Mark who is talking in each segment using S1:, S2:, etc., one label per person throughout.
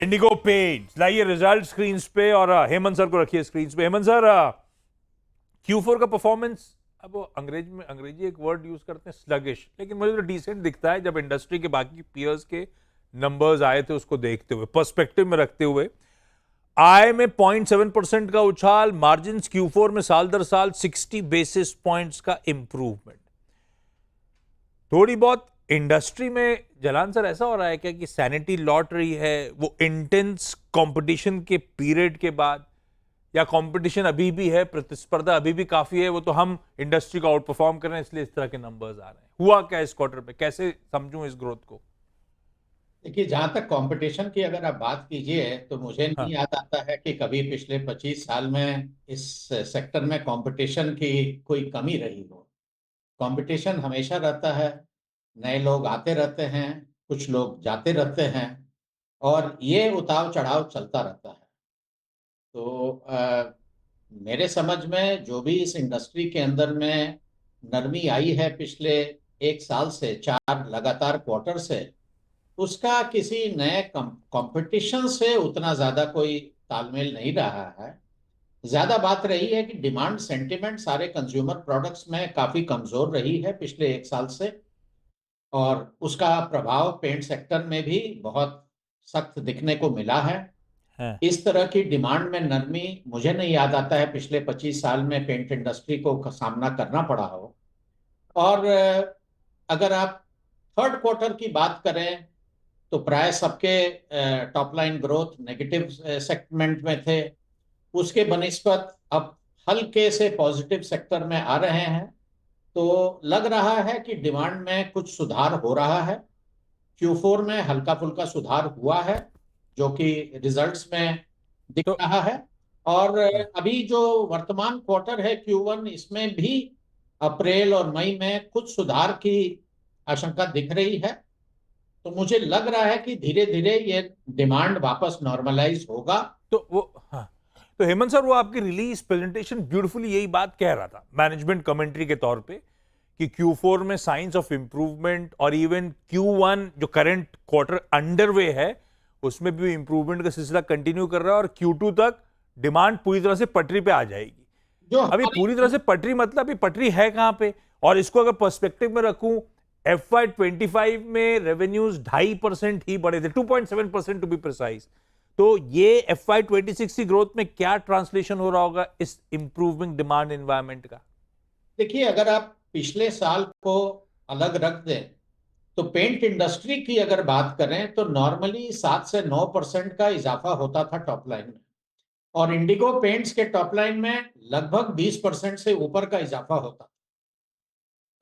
S1: Indigo paints, लाइए result screen पे और हेमंत सर को रखिए स्क्रीन पे। हेमंत सर, Q4 का परफॉर्मेंस, अब वो अंग्रेजी एक वर्ड यूज करते हैं स्लगिश, लेकिन मुझे तो डिसेंट दिखता है जब इंडस्ट्री के बाकी पीयर्स के नंबर्स आए थे उसको देखते हुए, पर्सपेक्टिव में रखते हुए। आय में 0.7% का उछाल, मार्जिन Q4 में साल दर साल 60 बेसिस पॉइंट्स का इंप्रूवमेंट। थोड़ी बहुत इंडस्ट्री में जलान सर ऐसा हो रहा है क्या कि सैनिटी लौट रही है वो इंटेंस कंपटीशन के पीरियड के बाद, या कंपटीशन अभी भी है, प्रतिस्पर्धा अभी भी काफी है, वो तो हम इंडस्ट्री को आउट परफॉर्म कर रहे हैं इसलिए इस तरह के नंबर्स आ रहे हैं? हुआ क्या इस क्वार्टर पे, कैसे समझूं इस ग्रोथ को?
S2: देखिए, जहां तक कंपटीशन की अगर आप बात कीजिए तो मुझे नहीं
S1: हाँ।
S2: याद आता है कि कभी पिछले 25 साल में इस सेक्टर में कंपटीशन की कोई कमी रही हो। कंपटीशन हमेशा रहता है, नए लोग आते रहते हैं, कुछ लोग जाते रहते हैं, और ये उतार चढ़ाव चलता रहता है। तो मेरे समझ में जो भी इस इंडस्ट्री के अंदर में नरमी आई है पिछले एक साल से, 4 लगातार क्वार्टर से, उसका किसी नए कंपटीशन से उतना ज्यादा कोई तालमेल नहीं रहा है। ज्यादा बात रही है कि डिमांड सेंटिमेंट सारे कंज्यूमर प्रोडक्ट्स में काफी कमजोर रही है पिछले एक साल से, और उसका प्रभाव पेंट सेक्टर में भी बहुत सख्त दिखने को मिला है।
S1: है।
S2: इस तरह की डिमांड में नरमी मुझे नहीं याद आता है पिछले 25 साल में पेंट इंडस्ट्री को सामना करना पड़ा हो। और अगर आप थर्ड क्वार्टर की बात करें तो प्राय सबके top line growth negative segment में थे। उसके बनिस्बत अब हल्के से पॉजिटिव सेक्टर में आ रहे हैं। तो लग रहा है कि डिमांड में कुछ सुधार हो रहा है। Q4 में हल्का फुल्का सुधार हुआ है जो कि रिजल्ट्स में दिख
S1: तो
S2: रहा है। और
S1: हाँ।
S2: अभी जो वर्तमान क्वार्टर है Q1, इसमें भी अप्रैल और मई में कुछ सुधार की आशंका दिख रही है। तो मुझे लग रहा है कि धीरे धीरे ये डिमांड वापस नॉर्मलाइज होगा।
S1: तो वो हाँ, तो हेमंत सर, वो आपकी रिलीज प्रेजेंटेशन ब्यूटीफुली यही बात कह रहा था मैनेजमेंट कमेंट्री के तौर पे कि Q4 में साइंस ऑफ इंप्रूवमेंट, और इवन Q1 जो करंट क्वार्टर अंडरवे है उसमें भी इंप्रूवमेंट का सिलसिला कंटिन्यू कर रहा है, और Q2 तक डिमांड पूरी तरह से पटरी पे आ जाएगी।
S2: जो
S1: अभी
S2: हमारी
S1: पूरी तरह से पटरी मतलब अभी पटरी है कहां पे? और इसको अगर पर्सपेक्टिव में रखूं, FY25 में रेवेन्यूज 2.5% ही बढ़े थे, 2.7% टू बी प्रिसाइज। तो ये FY26 की ग्रोथ में क्या ट्रांसलेशन हो रहा होगा इस इंप्रूविंग डिमांड एनवायरमेंट का?
S2: देखिए, अगर आप पिछले साल को अलग रख दें तो पेंट इंडस्ट्री की अगर बात करें तो नॉर्मली 7 से 9% का इजाफा होता था टॉप लाइन में, और इंडिगो पेंट्स के टॉप लाइन में लगभग 20% से ऊपर का इजाफा होता।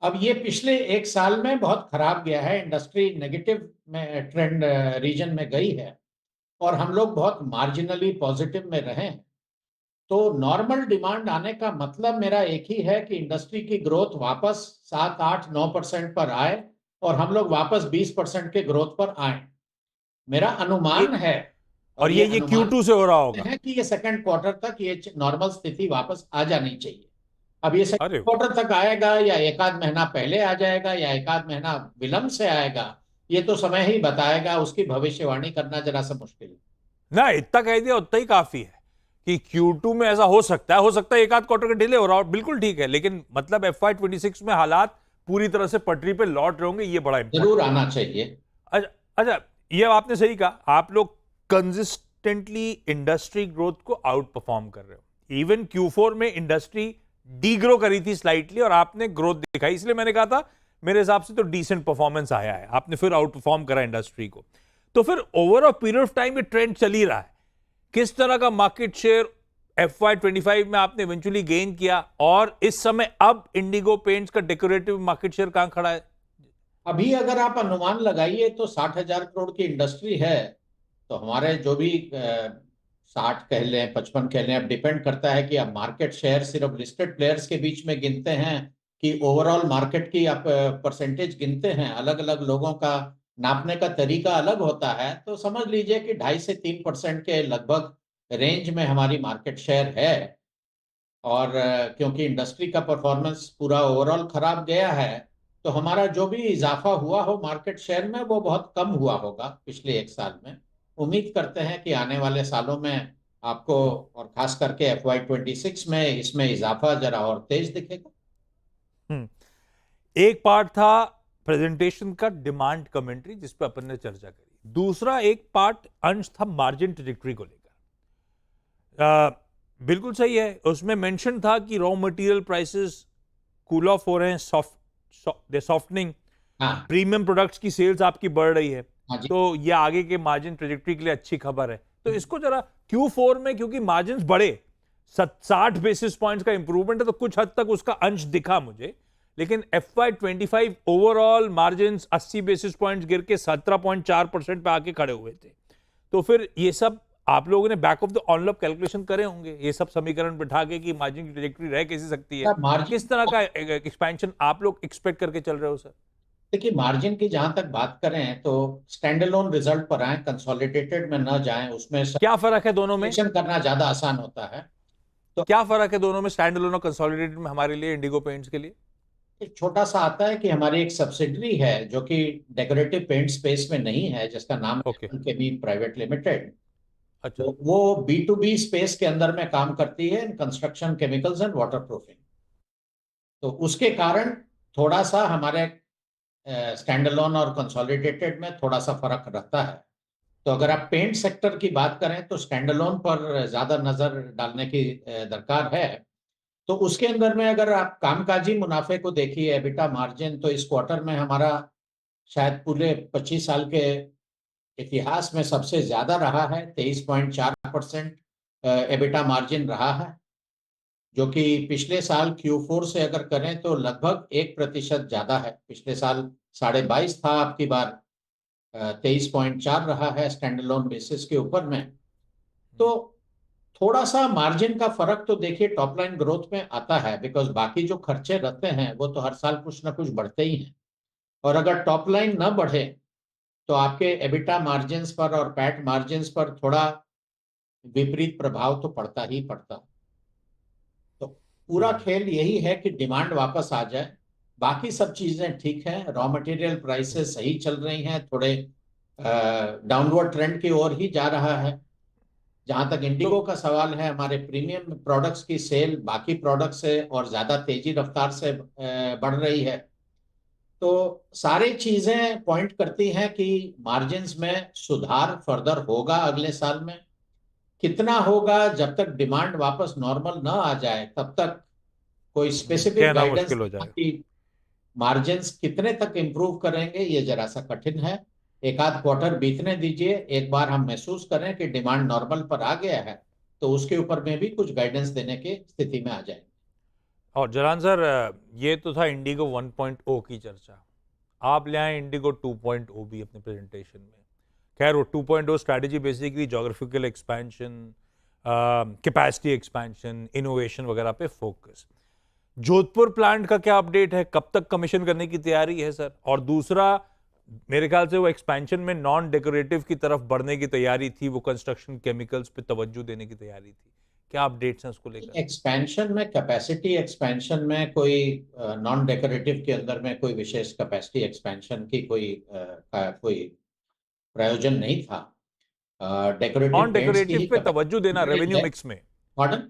S2: अब ये पिछले एक साल में बहुत खराब गया है, इंडस्ट्री नेगेटिव में ट्रेंड रीजन में गई है, और हम लोग बहुत मार्जिनली पॉजिटिव में रहे हैं। तो नॉर्मल डिमांड आने का मतलब मेरा एक ही है कि इंडस्ट्री की ग्रोथ वापस 7, 8, 9% पर आए, और हम लोग वापस 20% के ग्रोथ पर आए। मेरा अनुमान
S1: ये
S2: है, और
S1: और
S2: ये
S1: ये
S2: अनुमान
S1: Q2 से हो रहा होगा?
S2: है कि ये सेकंड क्वार्टर तक ये नॉर्मल स्थिति वापस आ जानी चाहिए। अब ये सेकंड
S1: अरे वाह।
S2: क्वार्टर तक आएगा या एक आध महीना पहले आ जाएगा या एक आध महीना विलंब से आएगा, ये तो समय ही बताएगा। उसकी भविष्यवाणी करना जरा सा मुश्किल है।
S1: ना, इतना कह दिया उतना ही काफी है कि Q2 में ऐसा हो सकता है एक आध क्वार्टर का डिले हो रहा हो, बिल्कुल ठीक है, लेकिन मतलब FY26 में हालात पूरी तरह से पटरी पे लौट रहे होंगे, ये बड़ा
S2: जरूर
S1: इंपॉर्टेंट है।
S2: आना चाहिए।
S1: अच्छा अच्छा, ये आपने सही कहा, आप लोग कंसिस्टेंटली इंडस्ट्री ग्रोथ को आउट परफॉर्म कर रहे हो। इवन Q4 में इंडस्ट्री डी ग्रो करी थी स्लाइटली और आपने ग्रोथ दिखाई, इसलिए मैंने कहा था मेरे हिसाब से तो डिसेंट परफॉर्मेंस आया है, आपने फिर आउट परफॉर्म करा इंडस्ट्री को। तो फिर over a period of time ये ट्रेंड चल ही रहा है, किस तरह का मार्केट शेयर FY25 में आपने इवेंचुअली गेन किया, और इस समय अब इंडिगो पेंट्स का डेकोरेटिव मार्केट शेयर कहां खड़ा है?
S2: अभी अगर आप अनुमान लगाइए तो 60,000 करोड़ की इंडस्ट्री है। तो हमारे जो भी 60 कह लें, 55 कह लें, अब डिपेंड करता है कि आप मार्केट शेयर सिर्फ लिस्टेड प्लेयर्स के बीच में गिनते हैं कि ओवरऑल मार्केट की आप परसेंटेज गिनते हैं। अलग अलग लोगों का नापने का तरीका अलग होता है। तो समझ लीजिए कि 2.5 से 3% के लगभग रेंज में हमारी मार्केट शेयर है। और क्योंकि इंडस्ट्री का परफॉर्मेंस पूरा ओवरऑल खराब गया है, तो हमारा जो भी इजाफा हुआ हो मार्केट शेयर में वो बहुत कम हुआ होगा पिछले एक साल में। उम्मीद करते हैं कि आने वाले सालों में आपको और खास करके FY26 में इसमें इजाफा जरा और तेज दिखेगा।
S1: हम्म। एक पार्ट था प्रेजेंटेशन का डिमांड कमेंट्री जिस पर अपन ने चर्चा करी, दूसरा एक पार्ट अंश था मार्जिन ट्रेजेक्टरी को लेकर। बिल्कुल सही है, उसमें मेंशन था कि raw material prices cool off हो रहे हैं, सॉफ्टनिंग,
S2: हाँ
S1: प्रीमियम प्रोडक्ट्स की सेल्स आपकी बढ़ रही है,
S2: हाँ जी।
S1: तो ये आगे के मार्जिन ट्रेजेक्टरी के लिए अच्छी खबर है। तो इसको जरा Q4 में, क्योंकि मार्जिन बढ़े, 60 बेसिस पॉइंट्स का इंप्रूवमेंट है, तो कुछ हद तक उसका अंश दिखा मुझे, लेकिन FY25 overall margin 80 basis points गिर के 17.4% पे आके खड़े हुए थे। तो फिर ये सब आप लोगों ने back of the envelope calculation करे होंगे, ये सब समीकरण बिठा के कि मार्जिन की ट्रेजेक्टरी रह कैसे सकती है,
S2: मार्जिन,
S1: किस तरह का एक्सपेंशन आप लोग एक्सपेक्ट करके चल रहे हो सर?
S2: देखिए मार्जिन की जहां तक बात करें तो स्टैंड अलोन रिजल्ट पर आए, कंसोलिडेटेड में न जाएं, उसमें
S1: क्या फर्क है दोनों में?
S2: कैलकुलेशन करना ज्यादा आसान होता है। तो
S1: क्या फर्क है दोनों में, स्टैंड अलोन और कंसोलिडेटेड में, हमारे लिए, इंडिगो पेंट्स के लिए?
S2: एक छोटा सा आता है कि हमारी एक सब्सिडरी है जो कि डेकोरेटिव पेंट स्पेस में नहीं है, जिसका नाम
S1: ओके।
S2: है केमी प्राइवेट लिमिटेड।
S1: अच्छा।
S2: तो वो B2B स्पेस के अंदर में काम करती है, construction chemicals and water proofing. तो उसके कारण थोड़ा सा हमारे स्टैंड अलोन और कंसोलिडेटेड में थोड़ा सा फर्क रहता है। तो अगर आप पेंट सेक्टर की बात करें तो स्टैंड अलोन पर ज्यादा नजर डालने की दरकार है। तो उसके अंदर में अगर आप कामकाजी मुनाफे को देखिए, एबिटा मार्जिन, तो इस क्वार्टर में हमारा शायद पूरे 25 साल के इतिहास में सबसे ज्यादा रहा है, 23.4% एबिटा मार्जिन रहा है, जो कि पिछले साल Q4 से अगर करें तो लगभग 1% ज्यादा है। पिछले साल 22.5 था, आपकी बार 23.4 रहा है स्टैंड अलोन बेसिस के ऊपर में। तो थोड़ा सा मार्जिन का फर्क तो देखिए टॉप लाइन ग्रोथ में आता है, बिकॉज बाकी जो खर्चे रहते हैं वो तो हर साल कुछ ना कुछ बढ़ते ही हैं, और अगर टॉप लाइन ना बढ़े तो आपके एबिटा मार्जिन पर और पैट मार्जिन पर थोड़ा विपरीत प्रभाव तो पड़ता ही पड़ता। तो पूरा खेल यही है कि डिमांड वापस आ जाए, बाकी सब चीजें ठीक है, रॉ मटेरियल प्राइसेस सही चल रही हैं, थोड़े डाउनवर्ड ट्रेंड की ओर ही जा रहा है। जहां तक
S1: तो
S2: इंडिगो का सवाल है, हमारे प्रीमियम प्रोडक्ट्स की सेल बाकी प्रोडक्ट से और ज्यादा तेजी रफ्तार से बढ़ रही है। तो सारी चीजें पॉइंट करती हैं कि मार्जिन्स में सुधार फर्दर होगा अगले साल में। कितना होगा, जब तक डिमांड वापस नॉर्मल ना आ जाए तब तक कोई स्पेसिफिक
S1: कहना
S2: गाइडेंस
S1: मुश्किल हो
S2: देना
S1: जाएगा।
S2: कि मार्जिन्स कितने तक इंप्रूव करेंगे ये जरा सा कठिन है। एक आध क्वार्टर बीतने दीजिए, एक बार हम महसूस करें कि डिमांड नॉर्मल पर आ गया है, तो उसके ऊपर में भी कुछ गाइडेंस देने की स्थिति में आ जाएंगे।
S1: और जलान सर, ये तो था इंडिगो 1.0 की चर्चा, आप ले आए इंडिगो 2.0 भी अपने प्रेजेंटेशन में। खैर वो 2.0 strategy basically geographical expansion, capacity expansion, innovation वगैरह पे फोकस। जोधपुर प्लांट का क्या अपडेट है, कब तक कमीशन करने की तैयारी है सर? और दूसरा, मेरे ख्याल से वो एक्सपेंशन में नॉन डेकोरेटिव की तरफ बढ़ने की तैयारी थी, वो कंस्ट्रक्शन केमिकल्स पे तवज्जो देने की तैयारी थी, क्या अपडेट्स हैं उसको लेकर?
S2: एक्सपेंशन में, कैपेसिटी एक्सपेंशन में कोई नॉन डेकोरेटिव के अंदर में कोई विशेष कैपेसिटी एक्सपेंशन की कोई प्रयोजन नहीं था। डेकोरेटिव
S1: नॉन
S2: पेंट्स की
S1: डेकोरेटिव
S2: ही
S1: पे तवज्जो देना
S2: कैपेसिटी
S1: रेवेन्यू
S2: है।
S1: मिक्स में,
S2: मॉडर्न,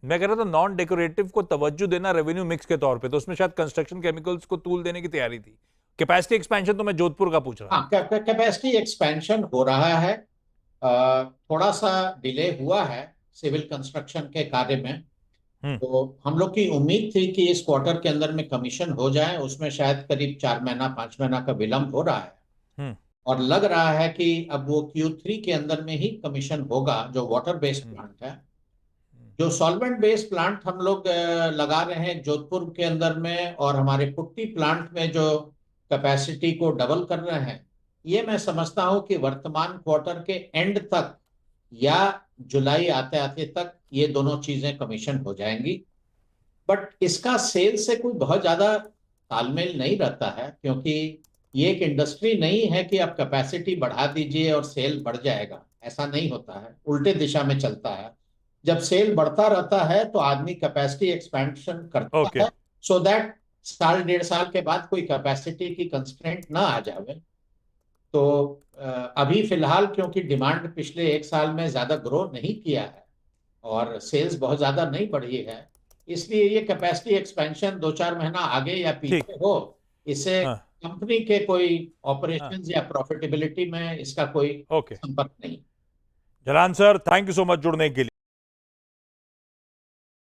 S1: मैं कह रहा था नॉन डेकोरेटिव को तवज्जो देना रेवेन्यू मिक्स के तौर पे, तो उसमें शायद कंस्ट्रक्शन केमिकल्स को तूल देने की तैयारी थी। कैपेसिटी एक्सपेंशन तो मैं जोधपुर का पूछ रहा
S2: हाँ,
S1: था।
S2: कैपेसिटी एक्सपेंशन हो रहा है। थोड़ा सा डिले हुआ है सिविल कंस्ट्रक्शन के कार्य में।
S1: हम्म।
S2: तो हम लोग की उम्मीद थी कि इस क्वार्टर के अंदर में कमीशन हो जाए, उसमें शायद करीब 4 महीना 5 महीना का विलंब हो रहा है।
S1: हम्म।
S2: और लग रहा है कि अब वो Q3 के अंदर में ही कमीशन होगा, जो वाटर बेस्ड
S1: हम्म।
S2: प्लांट है। जो सॉल्वेंट बेस्ड प्लांट हम लोग लगा रहे हैं जोधपुर के अंदर में, और हमारे पुट्टी प्लांट में जो कैपेसिटी को डबल कर रहे हैं, ये मैं समझता हूं कि वर्तमान क्वार्टर के एंड तक या जुलाई आते आते तक ये दोनों चीजें कमीशन हो जाएंगी। बट इसका सेल से कोई बहुत ज्यादा तालमेल नहीं रहता है, क्योंकि ये एक इंडस्ट्री नहीं है कि आप कैपेसिटी बढ़ा दीजिए और सेल बढ़ जाएगा, ऐसा नहीं होता है, उल्टे दिशा में चलता है। जब सेल बढ़ता रहता है तो आदमी कैपेसिटी एक्सपेंशन करता
S1: ओके।
S2: है, सो दैट साल डेढ़ साल के बाद कोई कैपेसिटी की कंस्ट्रेंट ना आ जाए। तो अभी फिलहाल क्योंकि डिमांड पिछले 1 साल में ज्यादा ग्रो नहीं किया है और सेल्स बहुत ज्यादा नहीं बढ़ी है, इसलिए ये कैपेसिटी एक्सपेंशन 2-4 महीना आगे या
S1: ठीक।
S2: पीछे हो, इससे
S1: हाँ
S2: कंपनी के कोई
S1: हाँ।
S2: ऑपरेशंस या प्रॉफिटेबिलिटी में इसका कोई
S1: ओके।
S2: संपर्क नहीं।
S1: जलान sir, thank you so much जुड़ने के लिए।